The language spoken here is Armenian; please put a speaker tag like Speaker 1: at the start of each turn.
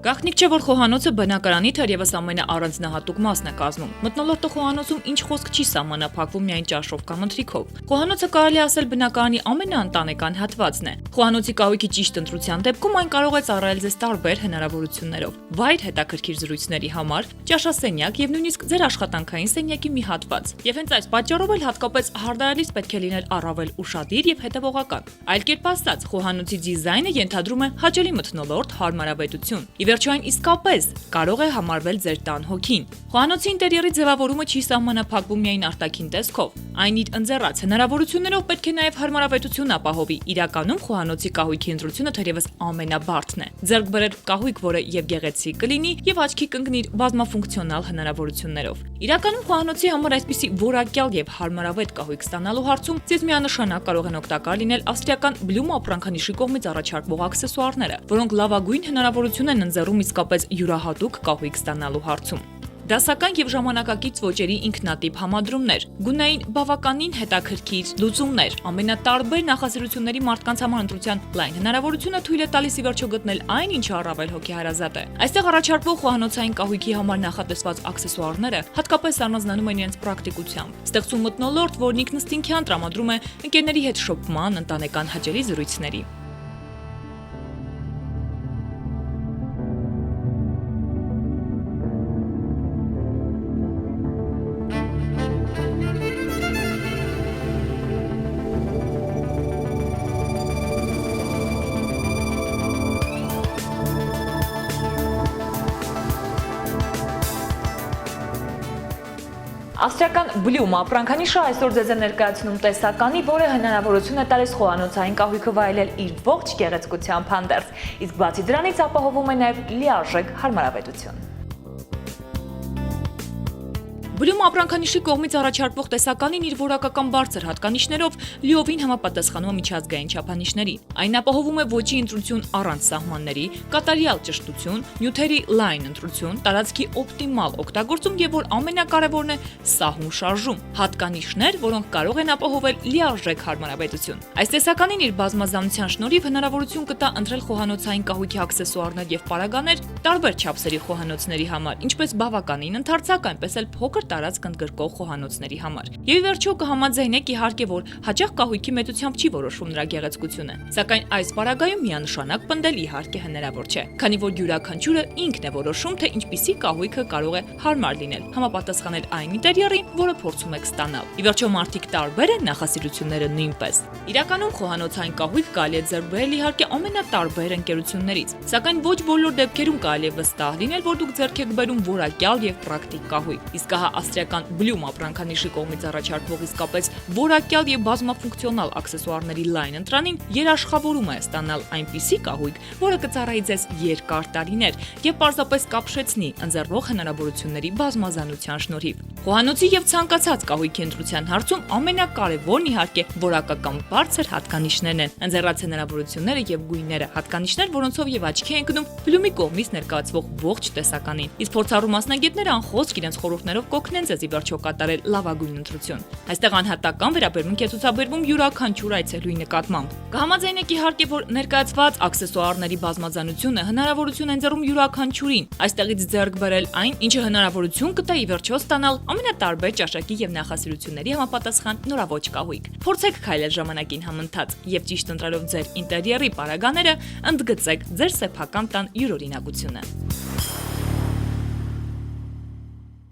Speaker 1: Գաղտնիք չէ, որ խոհանոցը բնակարանի թերևս ամենաառանձնահատուկ մասն է կազմում։ Մթնոլորտը խոհանոցում ինչ խոսք չի սահմանափակվում միայն ճաշով կամ ընթրիքով։ Խոհանոցը կարելի ասել բնակարանի ամենաընտանեկան հատվածն է։ Խոհանոցի կահույքի ճիշտ ընտրության դեպքում այն կարող է ծառայել ձեզ տարբեր հնարավորություններով։ Վայր հետաքրքիր զրույցների համար, ճաշասենյակ եւ նույնիսկ ձեր աշխատանքային սենյակի մի հատված։ Եվ հենց այս պատճառով էլ հատկապես հարդարալից պետք է լինել առավել ուշադիր եւ հետեւողական։ Այլ կերպ ասած, խոհանոցի դիզայնը ենթադրում է հաճելի մթնոլորտ, հարմարավետություն։ Վերջո այն իսկապես կարող է համարվել ձեր տան հոգին։ Խոհանոցի ինտերիերի ձևավորումը չի սահմանափակվում միայն արտաքին տեսքով։ Այն իր ընձեռած հնարավորություններով պետք է նաև հարմարավետություն ապահովի։ Իրականում խոհանոցի կահույքի ընտրությունը թերևս ամենաբարդն է։ Ձեռք բերել կահույք, որը եւ գեղեցիկ կլինի, եւ աչքի կընկնի բազմաֆունկցիոնալ հնարավորություններով։ Իրականում խոհանոցի համար այսպիսի որակյալ եւ հարմարավետ կահույք ստանալու հարցում ձեզ միանշանակ կարող են օգտակար լինել ավստրիական Բլյում ապրանքանիշի կողմից առաջարկվող աքսեսուարները, որոնք լավագույն հնարավորություն են ընձեռում իսկապես յուրահատուկ կահույք ստանալու հարցում։ Դասական եւ ժամանակակից ոճերի ինքնատիպ համադրումներ, գունային բավականին հետաքրքիր լուծումներ, ամենատարբեր նախասիրությունների մարդկանց համար ընտրության լայն հնարավորությունը թույլ է տալիս ի վերջո գտնել այն, ինչը առավել հոգեհարազատ է։ Այստեղ առաջարկվող խոհանոցային կահույքի համար նախատեսված աքսեսուարները հատկապես առանձնանում են իրենց պրակտիկությամբ։ Ստեղծում մթնոլորտ, որն ինքնըստինքյան տրամադրում է ընկերների հետ շփման, ընտանեկան հաճելի զրույցների։ Ավստրիական Բլյում ապրանքանիշը այսօր ձեզ է ներկայացնում տեսականի, որը հնարավորություն է տալիս խոհանոցային կահույքը վայելել իր ողջ գեղեցկությամբ հանդերձ, իսկ բացի դրանից ապահովում է նաև լիարժեք հարմարավետություն։ Բլյում ապրանքանիշի կողմից առաջարկվող տեսականին իր որակական բարձր հատկանիշներով լիովին համապատասխանում է միջազգային չափանիշներին։ Այն ապահովում է ոճի ընտրություն առանց սահմանների, կատարյալ ճշտություն, նյութերի լայն ընտրություն, տարածքի օպտիմալ օգտագործում եւ որ ամենակարևորն է սահուն շարժում։ Հատկանիշներ, որոնք կարող են ապահովել լիարժեք հարմարավետություն։ Այս տեսականին իր բազմազանության շնորհիվ հնարավորություն կտա ընտրել խոհանոցային կահույքի աքսեսուարներ եւ պարագաներ տարբեր չափսերի խոհանոցների համար, ինչպես բավականին ընդարձակ, այնպես էլ փոքր տարածք ընդգրկող խոհանոցների համար։ Եվ ի վերջո կհամաձայնեք իհարկե, որ հաճախ կահույքի մեծությամբ չի որոշում նրա գեղեցկությունը, սակայն այս պարագայում միանշանակ պնդել իհարկե հնարավոր չէ, քանի որ յուրաքանչյուրը ինքն է որոշում, թե ինչպիսի կահույքը կարող է հարմար լինել, համապատասխանել այն ինտերիերին, որը փորձում եք ստանալ։ Ի վերջո մարդիկ տարբեր են, նախասիրությունները նույնպես։ Իրականում խոհանոցային կահույք կարելի է ձեռք բերել իհարկե ամենատարբեր ընկերություններից, սակայն ոչ բոլոր դեպքերում կարելի է վստահ լինել, որ դուք ձեռք եք բերում որակյալ եւ պրակտիկ կահույք։ Իսկ ահա ավստրիական Բլյում ապրանքանիշի կողմից առաջարկվող իսկապես որակյալ եւ բազմաֆունկցիոնալ աքսեսուարների լայն ընտրանին երաշխավորում է ստանալ այնպիսի կահույք, որը կծառայի ձեզ երկար տարիներ եւ պարզապես կապշեցնի ընձեռվող հնարավորությունների բազմազանության շնորհիվ։ Խոհանոցի եւ ցանկացած կահույքի ընտրության հարցում ամենակարևորն իհարկե որակական բարձր հատկանիշներն են, ընձեռած հնարավորությունները եւ գույները, հատկանիշներ, որոնցով եւ աչքի են ընկնում Բլյումի կողմից ներկայացվող ողջ տեսականին։ Իսկ փորձառու մասնագետները անխոսք իրենց խորհուրդներով կօգնեն ձեզ ի վերջո կատարել լավագույն ընտրություն։ Այստեղ անհատական վերաբերմունք է ցուցաբերվում յուրաքանչյուր այցելուի նկատմամբ։ Կհամաձայնեք իհարկե, որ ներկայացված աքսեսուարների բազմազանությունը հնարավորություն են ձեռում յուրաքանչյուրին այստեղից ձեռք բերել այն, ինչը հնարավորություն կտա ի վերջո ստանալ ամենատարբեր ճաշակի եւ նախասիրությունների համապատասխան նորաոճ կահույք։ Փորձեք քայլել ժամանակին համընթաց եւ ճիշտ ընտրելով ձեր ինտերիերի պարագաները ընդգծեք ձեր սեփական տան յուրօրինակությունը։